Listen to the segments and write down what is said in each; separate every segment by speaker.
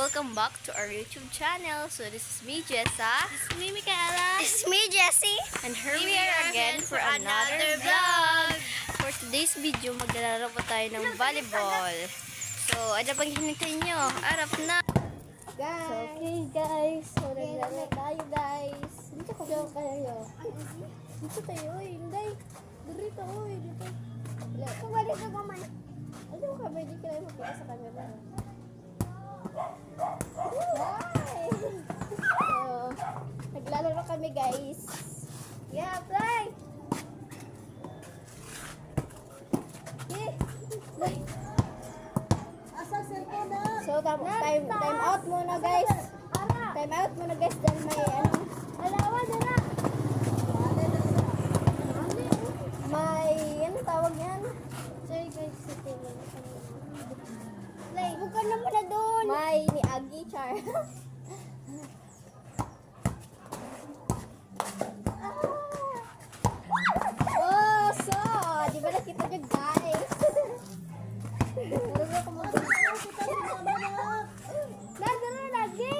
Speaker 1: welcome back to our YouTube channel. So this is me, Jessa.
Speaker 2: This is me, Michaela.
Speaker 3: This is me, Jessie.
Speaker 1: And here we are again for another vlog. For today's video, maglalaro po tayo ng volleyball. So, ano pang hinintay nyo? Arap na!
Speaker 2: Guys.
Speaker 1: So, okay guys. So, naglalaro tayo guys. Dito kayo. Dito tayo, hindi. Dito, dito.
Speaker 3: Kung wala ka kumain.
Speaker 1: Ano ka ba? Hindi ka lang makita sa camera.
Speaker 3: Hi!
Speaker 1: So, naglalaro kami guys.
Speaker 3: Yeah, play!
Speaker 1: So, time out muna guys. Time out muna guys. Dahil may ano.
Speaker 3: Alawa na na!
Speaker 1: May ano tawag yan?
Speaker 3: Sorry guys, sa table. Play, huwag ka naman na doon!
Speaker 1: May ni Agi Char. Oh, so, di ba nakita nyo guys? Marunong ko
Speaker 3: Nandun na lagi!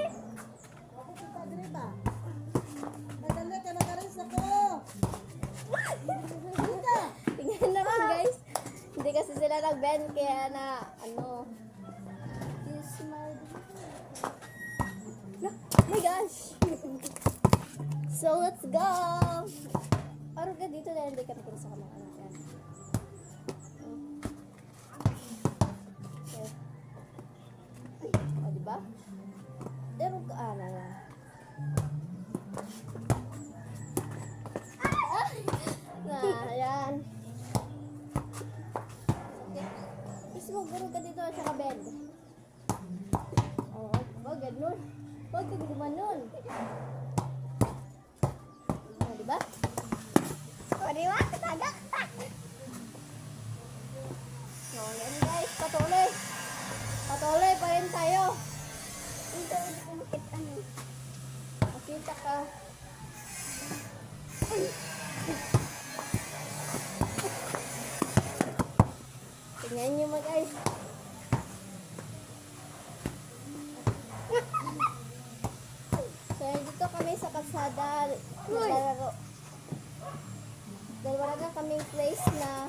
Speaker 1: Tingnan naman guys. Hindi kasi sila nag-bend kaya na ano. No, oh my gosh. So let's go. Parang ka dito dahil hindi ka nakita sa kamera. Yan. Okay. O, diba? Pero ka, na. Ayan. Gusto mo, guro ka dito at saka bend. Oo, wag ganun. Wag kang gumanon. O, diba?
Speaker 3: Pariwa, tagak!
Speaker 1: So, yan guys, patuloy. Patuloy pa rin tayo.
Speaker 3: Ito, umakit ano.
Speaker 1: Makita ka. Tingnan nyo mo guys. So, dito kami sa kalsada. Naglalaro. Dahil wala na kaming place na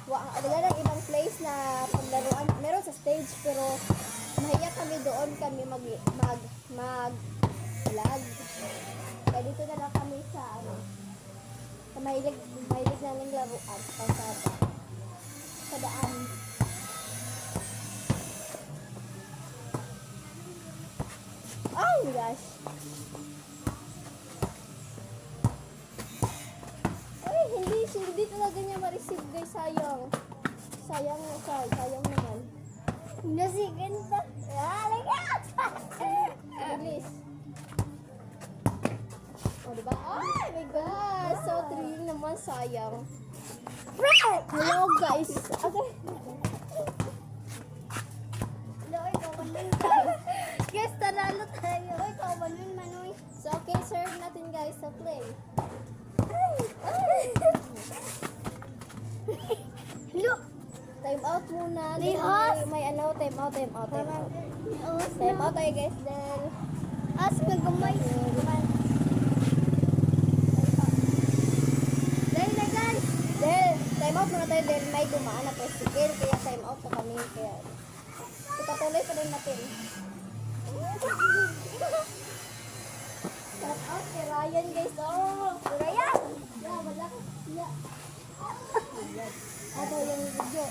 Speaker 1: wala na ibang place na paglaruan. Meron sa stage pero mahiya kami doon kami mag vlog. Kaya dito na lang kami sa ano. Sa mahilig namin laruan sa kalsada. Sa daan. Oh my gosh. Ay, hindi talaga niya ma-receive guys. Sayang naman.
Speaker 3: Nasigan pa. Halika!
Speaker 1: Bilis. Oh, diba? Oh my gosh. So thrilling naman, sayang. Hello guys. Okay.
Speaker 3: Loy, kawalan ka. Guys, taralo tayo. Loy, kawalan manoy.
Speaker 1: So okay, serve natin guys sa play.
Speaker 3: Look!
Speaker 1: Time out muna.
Speaker 3: Lihos!
Speaker 1: May ano, time out. Time out tayo guys. Then,
Speaker 3: As magumay. Dahil na guys.
Speaker 1: then, time out muna tayo. Then, may dumaan na tricycle. Kaya time out na kami. Kaya, ipatuloy pa rin natin. Shout out kay Ryan guys. Oh,
Speaker 3: Ryan!
Speaker 1: yeah, wala ka. Yeah. Ito yung video.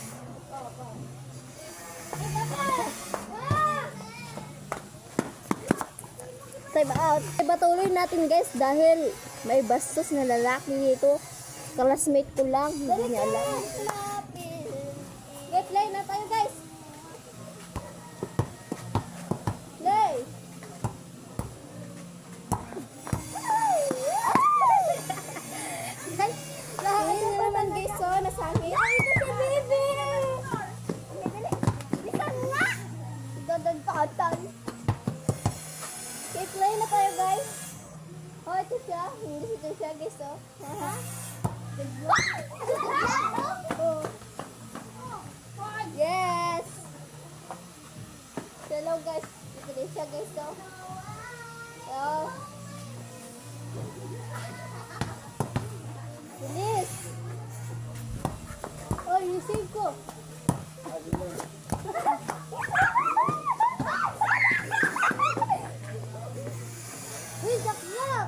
Speaker 1: Time out. Ipatuloy natin guys dahil may bastos na lalaki dito. Classmate ko lang, hindi niya alam. Okay, play na tayo guys. Play. Guys, lahat na naman guys, so nasangit.
Speaker 3: Baby! Lisan nga!
Speaker 1: Dadagpatan. Okay, play na tayo guys. Oh, ito siya. Hindi ito siya guys, oh. Ha? Oh. Yes! Hello guys. Dili siya guys, so. So. Bilis. Oh, you save ko. Uy, yak-yak.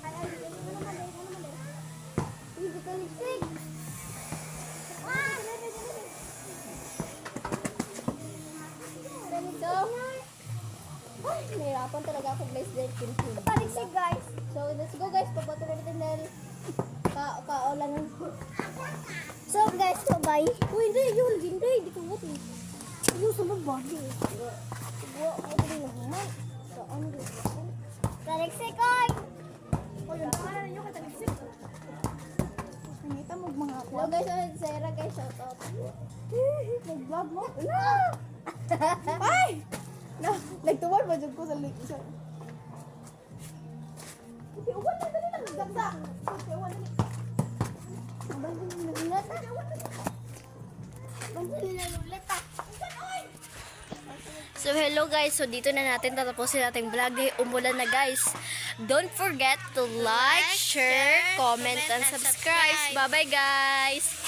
Speaker 1: Ay, ano naman. Uy, di ka lipstick. Ganito. Ay, nahirapan talaga ako guys dahil pinpin.
Speaker 3: Paliksik guys.
Speaker 1: So, let's go guys. Papato na natin dahil kaulan.
Speaker 3: So guys, so bye.
Speaker 1: Uy, hindi. Yun, hindi. Di ko buti.
Speaker 3: Yung sa body.
Speaker 1: Buwa ko din naman. So, ano dito?
Speaker 3: Paliksik oy.
Speaker 2: O, yun. Pangalan ninyo kay Taligsik. Nangita mo mga
Speaker 1: Hello guys, I'm Sarah guys. Shout out.
Speaker 2: Nag-vlog mo?
Speaker 1: No!
Speaker 2: Ay! Na, nagtuwal ba dyan ko sa link? Okay, uwan na, dali lang. Ganda. Okay, uwan na.
Speaker 3: So hello guys, so dito na natin tatapusin ating vlog dahil umulan na guys. Don't forget to like, share, comment, and subscribe. Bye bye guys!